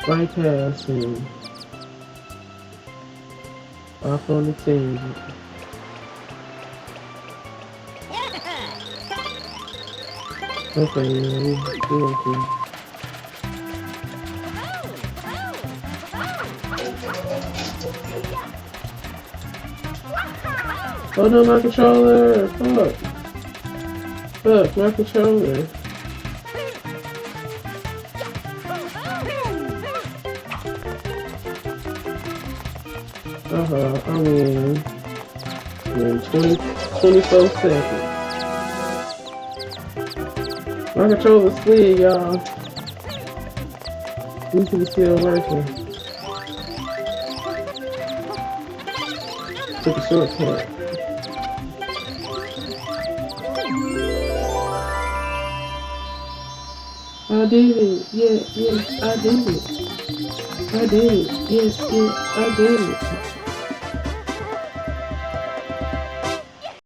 bypassing off on the tangent. Okay, yeah, we okay. Oh no, my controller! Fuck! Fuck, my controller! I'm in 24 seconds. My controller's slid, y'all. We can still working. Took a shortcut. I did it. Yeah, I did it. I did it. Yes, I did it.